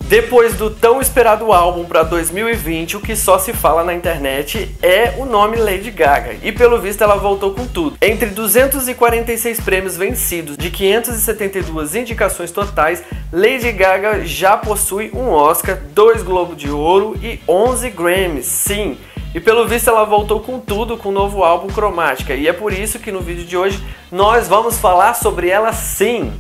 Depois do tão esperado álbum para 2020, o que só se fala na internet é o nome Lady Gaga. E pelo visto ela voltou com tudo. Entre 246 prêmios vencidos de 572 indicações totais, Lady Gaga já possui um Oscar, 2 Globos de Ouro e 11 Grammys. Sim! E pelo visto ela voltou com tudo com o novo álbum Chromatica. E é por isso que no vídeo de hoje nós vamos falar sobre ela sim!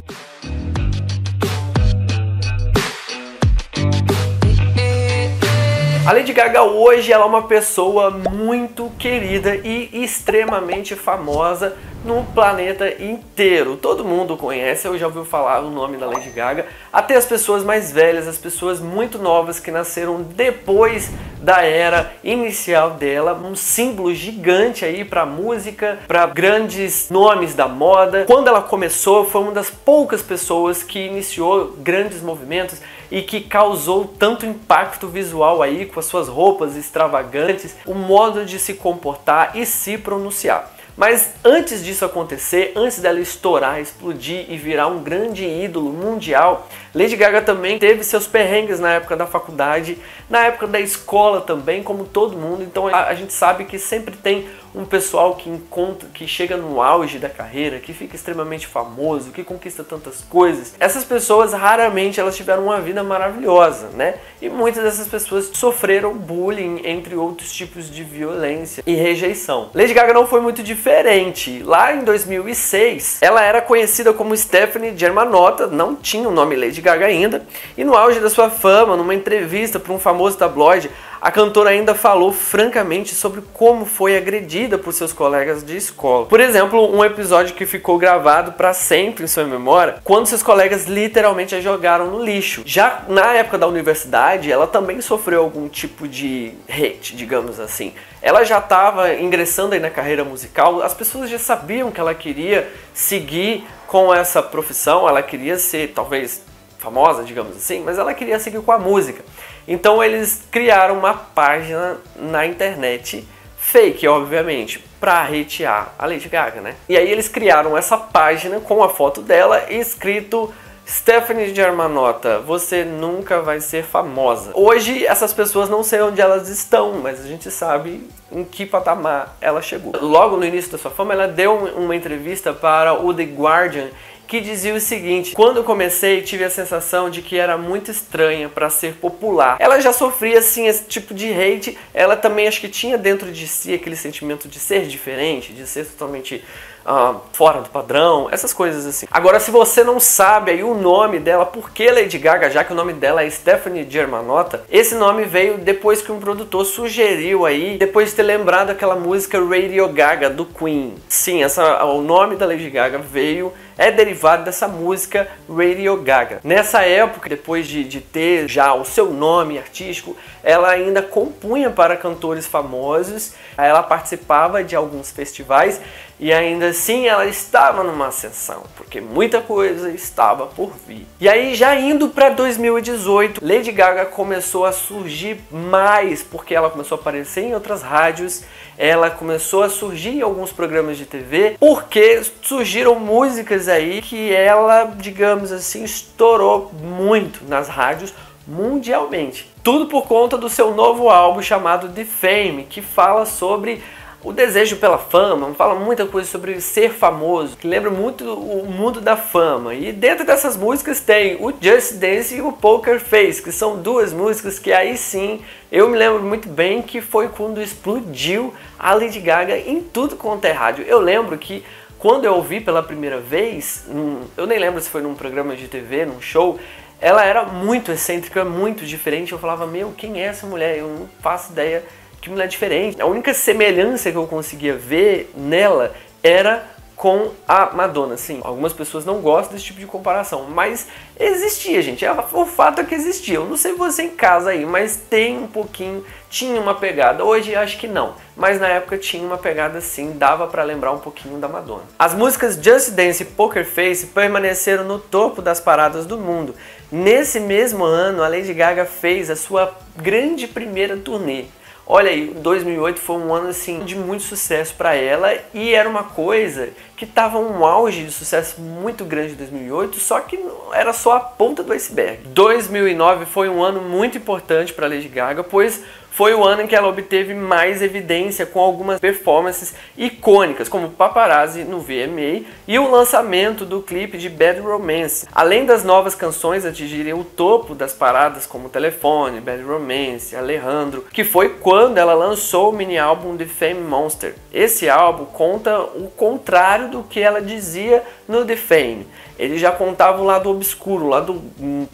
A Lady Gaga hoje ela é uma pessoa muito querida e extremamente famosa no planeta inteiro. Todo mundo conhece ou já ouviu falar o nome da Lady Gaga, até as pessoas mais velhas, as pessoas muito novas que nasceram depois da era inicial dela, um símbolo gigante aí para música, para grandes nomes da moda. Quando ela começou, foi uma das poucas pessoas que iniciou grandes movimentos e que causou tanto impacto visual aí com as suas roupas extravagantes, o modo de se comportar e se pronunciar. Mas antes disso acontecer, antes dela estourar, explodir e virar um grande ídolo mundial, Lady Gaga também teve seus perrengues na época da faculdade, na época da escola também, como todo mundo. Então a gente sabe que sempre tem um pessoal que chega no auge da carreira, que fica extremamente famoso, que conquista tantas coisas. Essas pessoas raramente elas tiveram uma vida maravilhosa, né? E muitas dessas pessoas sofreram bullying, entre outros tipos de violência e rejeição. Lady Gaga não foi muito diferente. Lá em 2006, ela era conhecida como Stefani Germanotta, não tinha o nome Lady Gaga ainda, e no auge da sua fama, numa entrevista para um famoso tabloide, a cantora ainda falou francamente sobre como foi agredida por seus colegas de escola. Por exemplo, um episódio que ficou gravado para sempre em sua memória, quando seus colegas literalmente a jogaram no lixo. Já na época da universidade, ela também sofreu algum tipo de hate, digamos assim. Ela já estava ingressando aí na carreira musical, as pessoas já sabiam que ela queria seguir com essa profissão, ela queria ser talvez famosa, digamos assim, mas ela queria seguir com a música. Então eles criaram uma página na internet, fake obviamente, para hatear a Lady Gaga, né? E aí eles criaram essa página com a foto dela e escrito: Stefani Germanotta, você nunca vai ser famosa. Hoje essas pessoas não sei onde elas estão, mas a gente sabe em que patamar ela chegou. Logo no início da sua fama, ela deu uma entrevista para o The Guardian, que dizia o seguinte: quando eu comecei, tive a sensação de que era muito estranha para ser popular. Ela já sofria assim esse tipo de hate, ela também acho que tinha dentro de si aquele sentimento de ser diferente, de ser totalmente fora do padrão, essas coisas assim. Agora, se você não sabe aí o nome dela, por que Lady Gaga, já que o nome dela é Stefani Germanotta, esse nome veio depois que um produtor sugeriu aí, depois de ter lembrado aquela música Radio Gaga do Queen. Sim, o nome da Lady Gaga é derivado dessa música Radio Gaga. Nessa época, depois de ter já o seu nome artístico, ela ainda compunha para cantores famosos, ela participava de alguns festivais e ainda assim ela estava numa ascensão, porque muita coisa estava por vir. E aí já indo para 2018, Lady Gaga começou a surgir mais, porque ela começou a aparecer em outras rádios, ela começou a surgir em alguns programas de TV, porque surgiram músicas aí que ela, digamos assim, estourou muito nas rádios mundialmente. Tudo por conta do seu novo álbum chamado The Fame, que fala sobre o desejo pela fama, fala muita coisa sobre ser famoso, que lembra muito o mundo da fama. E dentro dessas músicas tem o Just Dance e o Poker Face, que são duas músicas que aí sim eu me lembro muito bem que foi quando explodiu a Lady Gaga em tudo quanto é rádio. Eu lembro que quando eu ouvi pela primeira vez, eu nem lembro se foi num programa de TV, num show, ela era muito excêntrica, muito diferente. Eu falava, meu, quem é essa mulher? Eu não faço ideia, que mulher diferente. A única semelhança que eu conseguia ver nela era com a Madonna, sim. Algumas pessoas não gostam desse tipo de comparação, mas existia, gente. O fato é que existia. Eu não sei você em casa aí, mas tem um pouquinho, tinha uma pegada. Hoje acho que não, mas na época tinha uma pegada sim, dava pra lembrar um pouquinho da Madonna. As músicas Just Dance e Poker Face permaneceram no topo das paradas do mundo. Nesse mesmo ano, a Lady Gaga fez a sua grande primeira turnê, Olha aí, 2008 foi um ano assim de muito sucesso para ela e era uma coisa que tava um auge de sucesso muito grande em 2008, só que era só a ponta do iceberg. 2009 foi um ano muito importante para Lady Gaga, pois foi o ano em que ela obteve mais evidência com algumas performances icônicas, como Paparazzi no VMA e o lançamento do clipe de Bad Romance. Além das novas canções atingirem o topo das paradas como Telefone, Bad Romance, Alejandro, que foi quando ela lançou o mini-álbum The Fame Monster. Esse álbum conta o contrário do que ela dizia no The Fame. Ele já contava o lado obscuro, o lado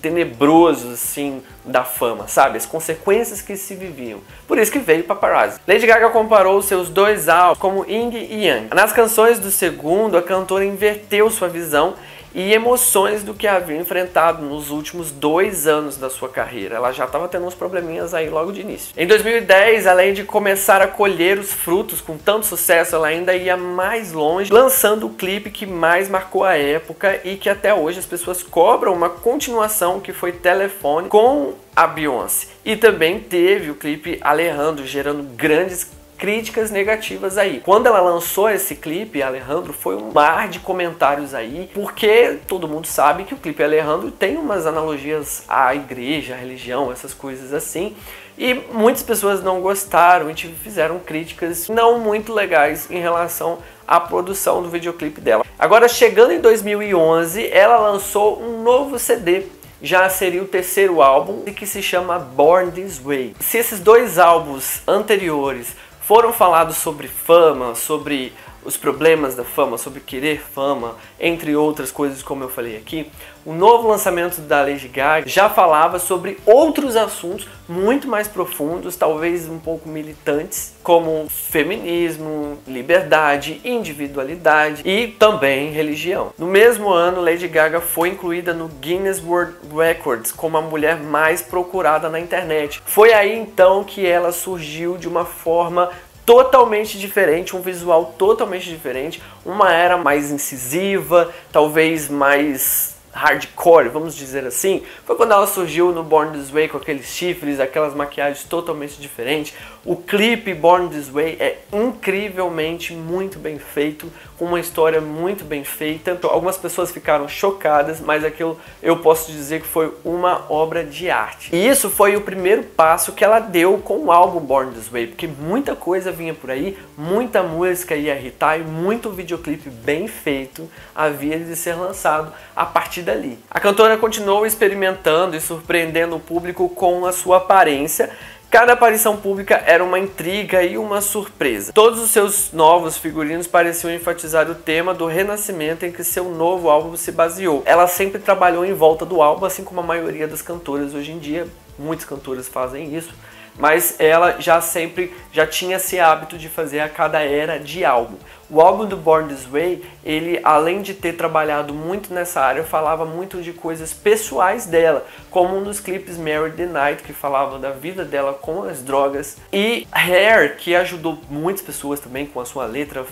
tenebroso, assim, da fama, sabe? As consequências que se viviam. Por isso que veio Paparazzi. Lady Gaga comparou seus dois álbuns como Ying e Yang. Nas canções do segundo, a cantora inverteu sua visão e emoções do que havia enfrentado nos últimos 2 anos da sua carreira. Ela já estava tendo uns probleminhas aí logo de início. Em 2010, além de começar a colher os frutos com tanto sucesso, ela ainda ia mais longe, lançando o clipe que mais marcou a época e que até hoje as pessoas cobram uma continuação, que foi Telefone, com a Beyoncé. E também teve o clipe Alejandro, gerando grandes críticas negativas aí. Quando ela lançou esse clipe, Alejandro, foi um mar de comentários aí, porque todo mundo sabe que o clipe Alejandro tem umas analogias à igreja, à religião, essas coisas assim, e muitas pessoas não gostaram e fizeram críticas não muito legais em relação à produção do videoclipe dela. Agora, chegando em 2011, ela lançou um novo CD, já seria o terceiro álbum, que se chama Born This Way. Se esses 2 álbuns anteriores foram falados sobre fama, sobre os problemas da fama, sobre querer fama, entre outras coisas como eu falei aqui, o novo lançamento da Lady Gaga já falava sobre outros assuntos muito mais profundos, talvez um pouco militantes, como feminismo, liberdade, individualidade e também religião. No mesmo ano, Lady Gaga foi incluída no Guinness World Records como a mulher mais procurada na internet. Foi aí então que ela surgiu de uma forma totalmente diferente, um visual totalmente diferente, uma era mais incisiva, talvez mais hardcore, vamos dizer assim. Foi quando ela surgiu no Born This Way com aqueles chifres, aquelas maquiagens totalmente diferentes. O clipe Born This Way é incrivelmente muito bem feito, com uma história muito bem feita. Algumas pessoas ficaram chocadas, mas aquilo eu posso dizer que foi uma obra de arte. E isso foi o primeiro passo que ela deu com o álbum Born This Way, porque muita coisa vinha por aí, muita música ia irritar e muito videoclipe bem feito havia de ser lançado a partir dali. A cantora continuou experimentando e surpreendendo o público com a sua aparência. Cada aparição pública era uma intriga e uma surpresa. Todos os seus novos figurinos pareciam enfatizar o tema do renascimento em que seu novo álbum se baseou. Ela sempre trabalhou em volta do álbum, assim como a maioria das cantoras hoje em dia. Muitas cantoras fazem isso. Mas ela já tinha esse hábito de fazer a cada era de álbum. O álbum do Born This Way, ele, além de ter trabalhado muito nessa área, falava muito de coisas pessoais dela, como um dos clipes Married the Night, que falava da vida dela com as drogas, e Hair, que ajudou muitas pessoas também com a sua letra,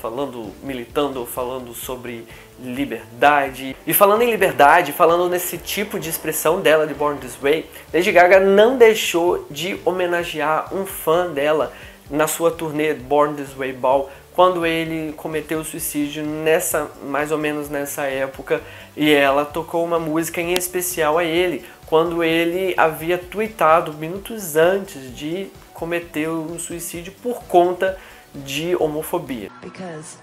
militando, falando sobre liberdade. E falando em liberdade, falando nesse tipo de expressão dela de Born This Way, Lady Gaga não deixou de homenagear um fã dela na sua turnê Born This Way Ball, quando ele cometeu suicídio mais ou menos nessa época, e ela tocou uma música em especial a ele, quando ele havia tweetado minutos antes de cometer um suicídio por conta de homofobia. Because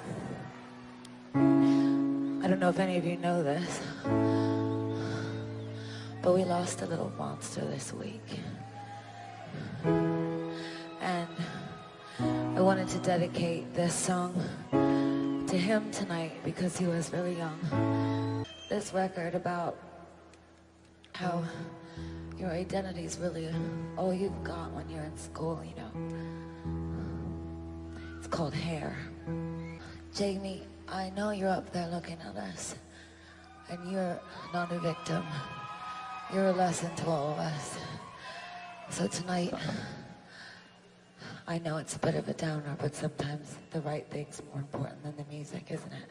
I don't know if any of you know this, but we lost a little monster this week. And I wanted to dedicate this song to him tonight because he was really young. This record about how your identity is really all you've got when you're in school, you know. It's called Hair. Jamie, I know you're up there looking at us, and you're not a victim. You're a lesson to all of us. So tonight, I know it's a bit of a downer, but sometimes the right thing's more important than the music, isn't it?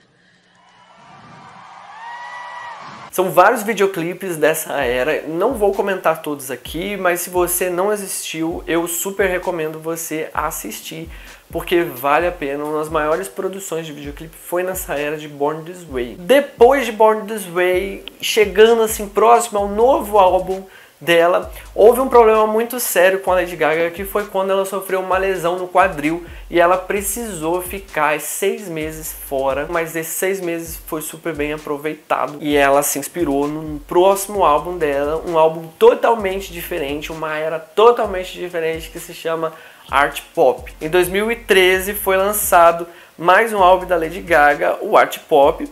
São vários videoclipes dessa era, não vou comentar todos aqui, mas se você não assistiu, eu super recomendo você assistir, porque vale a pena. Uma das maiores produções de videoclipe foi nessa era de Born This Way. Depois de Born This Way, chegando assim próximo ao novo álbum dela, houve um problema muito sério com a Lady Gaga, que foi quando ela sofreu uma lesão no quadril e ela precisou ficar 6 meses fora, mas esses 6 meses foi super bem aproveitado e ela se inspirou no próximo álbum dela, um álbum totalmente diferente, uma era totalmente diferente que se chama Art Pop. Em 2013 foi lançado mais um álbum da Lady Gaga, o Art Pop,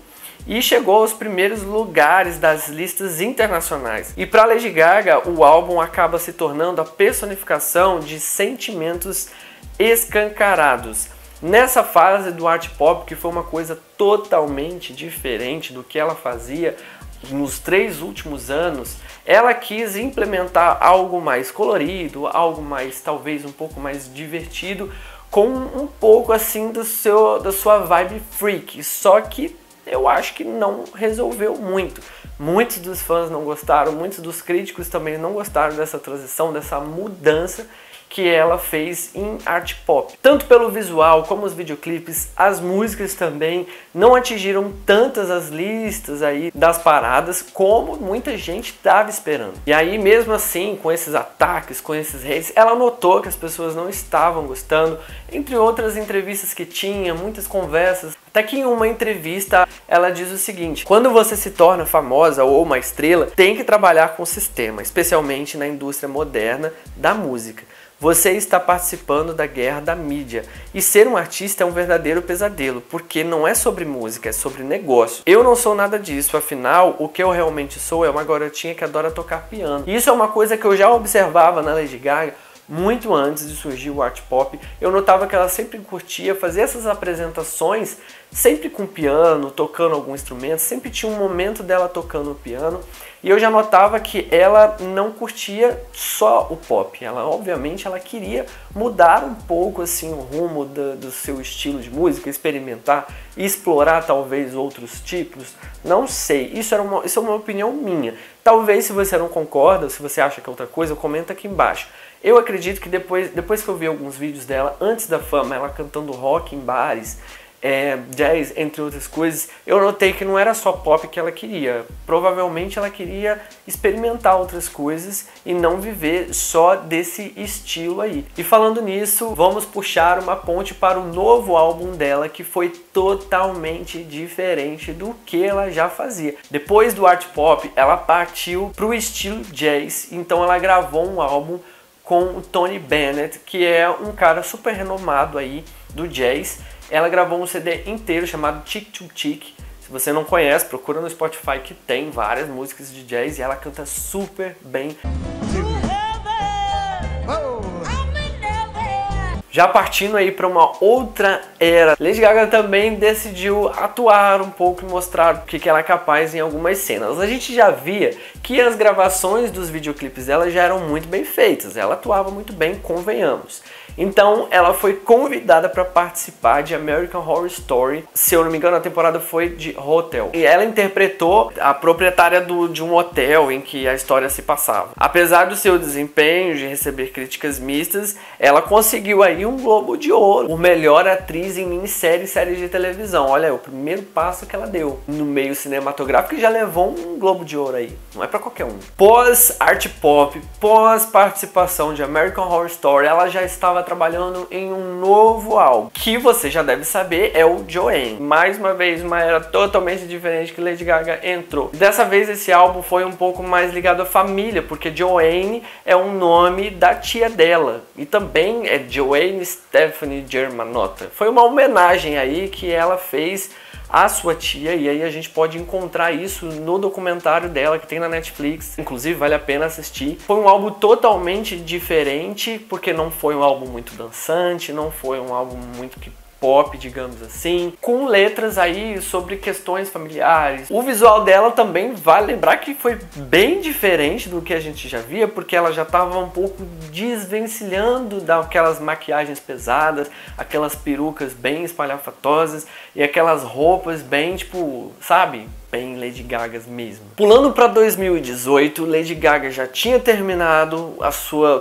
e chegou aos primeiros lugares das listas internacionais. E para Lady Gaga, o álbum acaba se tornando a personificação de sentimentos escancarados. Nessa fase do art pop, que foi uma coisa totalmente diferente do que ela fazia nos 3 últimos anos, ela quis implementar algo mais colorido, algo mais, talvez um pouco mais divertido, com um pouco assim da sua vibe freak, só que eu acho que não resolveu muito. Muitos dos fãs não gostaram, muitos dos críticos também não gostaram dessa transição, dessa mudança que ela fez em art pop. Tanto pelo visual como os videoclipes, as músicas também não atingiram tantas as listas aí das paradas como muita gente estava esperando. E aí mesmo assim, com esses ataques, com esses hates, ela notou que as pessoas não estavam gostando, entre outras entrevistas que tinha, muitas conversas. Até que em uma entrevista ela diz o seguinte: quando você se torna famosa ou uma estrela, tem que trabalhar com o sistema, especialmente na indústria moderna da música. Você está participando da guerra da mídia. E ser um artista é um verdadeiro pesadelo, porque não é sobre música, é sobre negócio. Eu não sou nada disso, afinal, o que eu realmente sou é uma garotinha que adora tocar piano. E isso é uma coisa que eu já observava na Lady Gaga muito antes de surgir o art pop. Eu notava que ela sempre curtia fazer essas apresentações, sempre com piano, tocando algum instrumento, sempre tinha um momento dela tocando o piano. E eu já notava que ela não curtia só o pop, obviamente ela queria mudar um pouco assim o rumo do seu estilo de música, experimentar, explorar talvez outros tipos, não sei, isso é uma opinião minha. Talvez se você não concorda, se você acha que é outra coisa, comenta aqui embaixo. Eu acredito que depois que eu vi alguns vídeos dela, antes da fama, ela cantando rock em bares, jazz, entre outras coisas, eu notei que não era só pop que ela queria. Provavelmente ela queria experimentar outras coisas e não viver só desse estilo aí. E falando nisso, vamos puxar uma ponte para o novo álbum dela, que foi totalmente diferente do que ela já fazia. Depois do art pop, ela partiu para o estilo jazz, então ela gravou um álbum com o Tony Bennett, que é um cara super renomado aí do jazz. Ela gravou um CD inteiro chamado Chick to Chick. Se você não conhece, procura no Spotify que tem várias músicas de jazz e ela canta super bem. Já partindo aí para uma outra era, Lady Gaga também decidiu atuar um pouco e mostrar o que ela é capaz em algumas cenas. A gente já via que as gravações dos videoclipes dela já eram muito bem feitas, ela atuava muito bem, convenhamos. Então ela foi convidada para participar de American Horror Story, se eu não me engano a temporada foi de Hotel. E ela interpretou a proprietária de um hotel em que a história se passava. Apesar do seu desempenho de receber críticas mistas, ela conseguiu aí um Globo de Ouro, por melhor atriz em minissérie e série de televisão. Olha, é o primeiro passo que ela deu no meio cinematográfico e já levou um Globo de Ouro aí. Não é para qualquer um. Pós art pop, pós participação de American Horror Story, ela já estava trabalhando em um novo álbum, que você já deve saber, é o Joanne. Mais uma vez, uma era totalmente diferente que Lady Gaga entrou. Dessa vez esse álbum foi um pouco mais ligado à família, porque Joanne é um nome da tia dela, e também é Joanne Stephanie Germanotta. Foi uma homenagem aí que ela fez à sua tia, e aí a gente pode encontrar isso no documentário dela que tem na Netflix, inclusive vale a pena assistir. Foi um álbum totalmente diferente, porque não foi um álbum muito dançante, não foi um álbum muito que pop, digamos assim, com letras aí sobre questões familiares. O visual dela também vale lembrar que foi bem diferente do que a gente já via, porque ela já estava um pouco desvencilhando daquelas maquiagens pesadas, aquelas perucas bem espalhafatosas e aquelas roupas bem, tipo, sabe? Bem Lady Gaga mesmo. Pulando para 2018, Lady Gaga já tinha terminado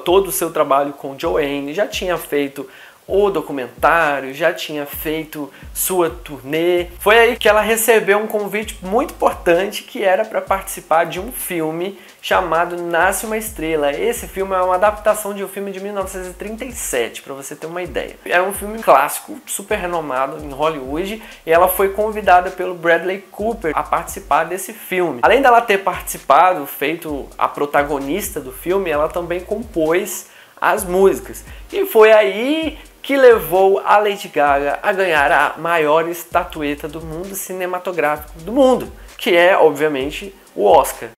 todo o seu trabalho com Joanne, já tinha feito o documentário, já tinha feito sua turnê. Foi aí que ela recebeu um convite muito importante, que era para participar de um filme chamado Nasce uma Estrela. Esse filme é uma adaptação de um filme de 1937, para você ter uma ideia. Era um filme clássico, super renomado em Hollywood, e ela foi convidada pelo Bradley Cooper a participar desse filme. Além dela ter participado, feito a protagonista do filme, ela também compôs as músicas. E foi aí que levou a Lady Gaga a ganhar a maior estatueta do mundo cinematográfico do mundo, que é, obviamente, o Oscar.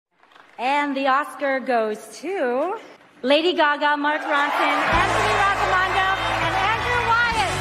And the Oscar goes to Lady Gaga, Mark Ronson, Anthony Rossamondo, and Andrew Wyatt.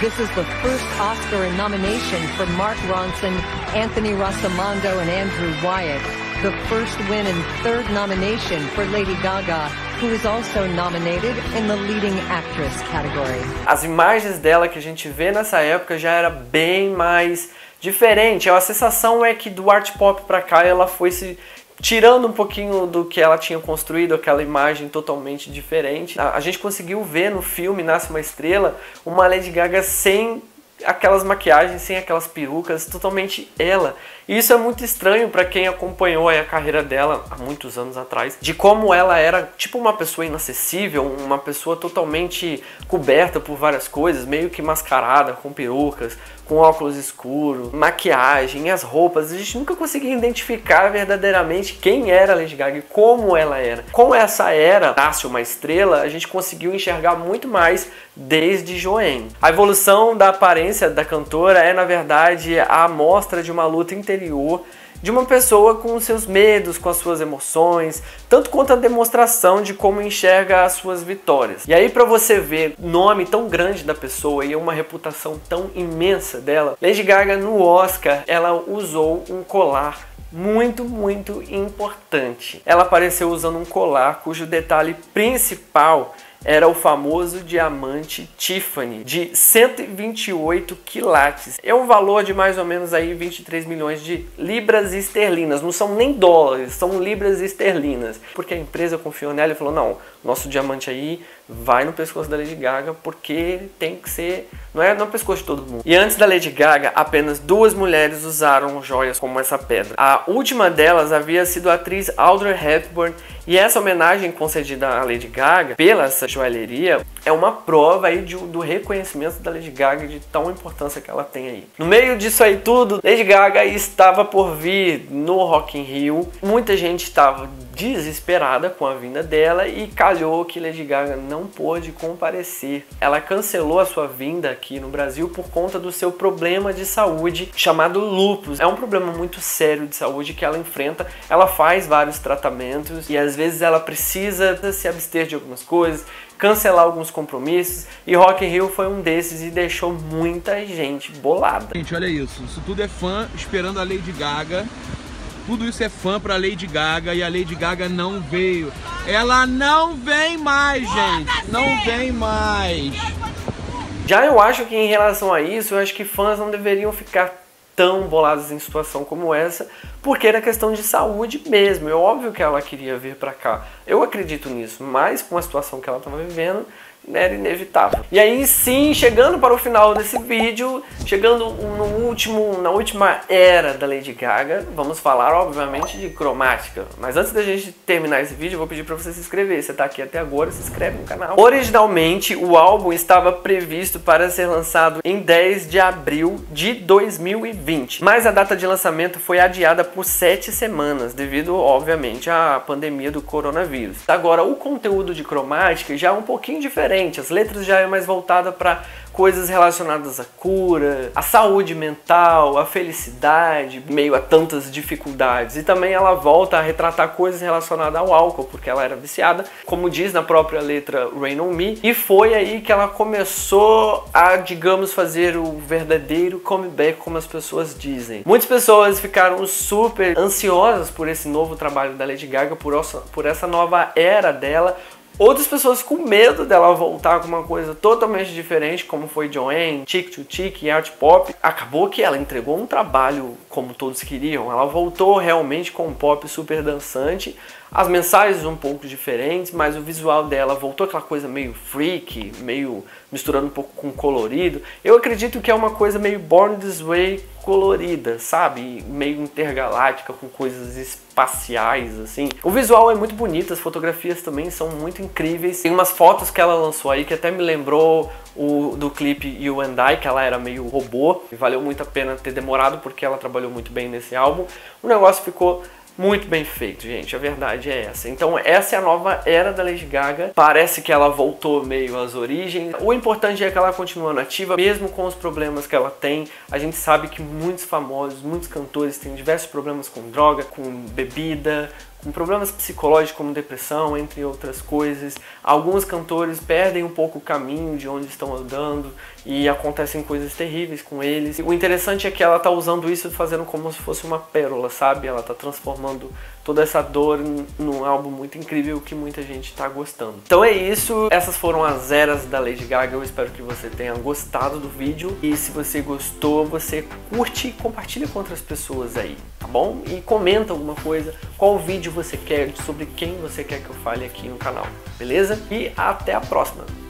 This is the first Oscar nomination for Mark Ronson, Anthony Rossamondo, and Andrew Wyatt. The first win and third nomination for Lady Gaga, who is also nominated in the leading actress category. As imagens dela que a gente vê nessa época já era bem mais diferente. A sensação é que do art pop pra cá ela foi se tirando um pouquinho do que ela tinha construído, aquela imagem totalmente diferente. A gente conseguiu ver no filme Nasce uma Estrela uma Lady Gaga sem aquelas maquiagens, sem aquelas perucas, totalmente ela. E isso é muito estranho para quem acompanhou a carreira dela há muitos anos atrás, de como ela era tipo uma pessoa inacessível, uma pessoa totalmente coberta por várias coisas, meio que mascarada, com perucas, com óculos escuros, maquiagem, as roupas. A gente nunca conseguia identificar verdadeiramente quem era a Lady Gaga e como ela era. Com essa era, Nasce uma Estrela, a gente conseguiu enxergar muito mais desde Joanne. A evolução da aparência da cantora é, na verdade, a amostra de uma luta interior de uma pessoa com os seus medos, com as suas emoções, tanto quanto a demonstração de como enxerga as suas vitórias. E aí, para você ver o nome tão grande da pessoa e uma reputação tão imensa dela, Lady Gaga no Oscar, ela usou um colar muito importante. Ela apareceu usando um colar cujo detalhe principal era o famoso diamante Tiffany de 128 quilates. É um valor de mais ou menos aí 23 milhões de libras esterlinas. Não são nem dólares, são libras esterlinas. Porque a empresa confiou nela e falou, não, nosso diamante aí vai no pescoço da Lady Gaga, porque tem que ser, não é no pescoço de todo mundo. E antes da Lady Gaga, apenas 2 mulheres usaram joias como essa pedra. A última delas havia sido a atriz Audrey Hepburn, e essa homenagem concedida à Lady Gaga pela essa joalheria é uma prova aí do reconhecimento da Lady Gaga, de tão importância que ela tem aí. No meio disso aí tudo, Lady Gaga estava por vir no Rock in Rio. Muita gente estava desesperada com a vinda dela e calhou que Lady Gaga não pôde comparecer. Ela cancelou a sua vinda aqui no Brasil por conta do seu problema de saúde chamado lúpus. É um problema muito sério de saúde que ela enfrenta. Ela faz vários tratamentos e às vezes ela precisa se abster de algumas coisas, cancelar alguns compromissos, e Rock in Rio foi um desses e deixou muita gente bolada. Gente, olha isso tudo é fã esperando a Lady Gaga. Tudo isso é fã pra Lady Gaga e a Lady Gaga não veio. Ela não vem mais, gente. Não vem mais. Já eu acho que em relação a isso, eu acho que fãs não deveriam ficar tão bolados em situação como essa, porque era questão de saúde mesmo. É óbvio que ela queria vir pra cá. Eu acredito nisso, mas com a situação que ela estava vivendo, era inevitável. E aí sim, chegando para o final desse vídeo, chegando na última era da Lady Gaga, vamos falar obviamente de Cromática. Mas antes da gente terminar esse vídeo, eu vou pedir para você se inscrever. Se você está aqui até agora, se inscreve no canal. Originalmente, o álbum estava previsto para ser lançado em 10 de abril de 2020, mas a data de lançamento foi adiada por 7 semanas, devido obviamente à pandemia do coronavírus. Agora, o conteúdo de Cromática já é um pouquinho diferente diferente. As letras já é mais voltada para coisas relacionadas à cura, à saúde mental, à felicidade, meio a tantas dificuldades. E também ela volta a retratar coisas relacionadas ao álcool, porque ela era viciada, como diz na própria letra Rain On Me. E foi aí que ela começou a, digamos, fazer o verdadeiro comeback, como as pessoas dizem. Muitas pessoas ficaram super ansiosas por esse novo trabalho da Lady Gaga, por essa nova era dela. Outras pessoas com medo dela voltar com uma coisa totalmente diferente, como foi Joanne, Chick to Chick e Art Pop. Acabou que ela entregou um trabalho como todos queriam. Ela voltou realmente com um pop super dançante, as mensagens um pouco diferentes, mas o visual dela voltou aquela coisa meio freak, meio misturando um pouco com colorido. Eu acredito que é uma coisa meio Born This Way colorida, sabe? Meio intergaláctica, com coisas espaciais, assim. O visual é muito bonito, as fotografias também são muito incríveis. Tem umas fotos que ela lançou aí que até me lembrou do clipe You and I, que ela era meio robô. E valeu muito a pena ter demorado, porque ela trabalhou muito bem nesse álbum. O negócio ficou muito bem feito, gente, a verdade é essa. Então essa é a nova era da Lady Gaga. Parece que ela voltou meio às origens. O importante é que ela continua nativa, mesmo com os problemas que ela tem. A gente sabe que muitos famosos, muitos cantores têm diversos problemas com droga, com bebida, com problemas psicológicos como depressão, entre outras coisas. Alguns cantores perdem um pouco o caminho de onde estão andando e acontecem coisas terríveis com eles. O interessante é que ela tá usando isso e fazendo como se fosse uma pérola, sabe? Ela tá transformando toda essa dor num álbum muito incrível que muita gente tá gostando. Então é isso, essas foram as eras da Lady Gaga. Eu espero que você tenha gostado do vídeo e se você gostou, você curte e compartilha com outras pessoas aí, tá bom? E comenta alguma coisa, qual vídeo você quer, sobre quem você quer que eu fale aqui no canal, beleza? E até a próxima!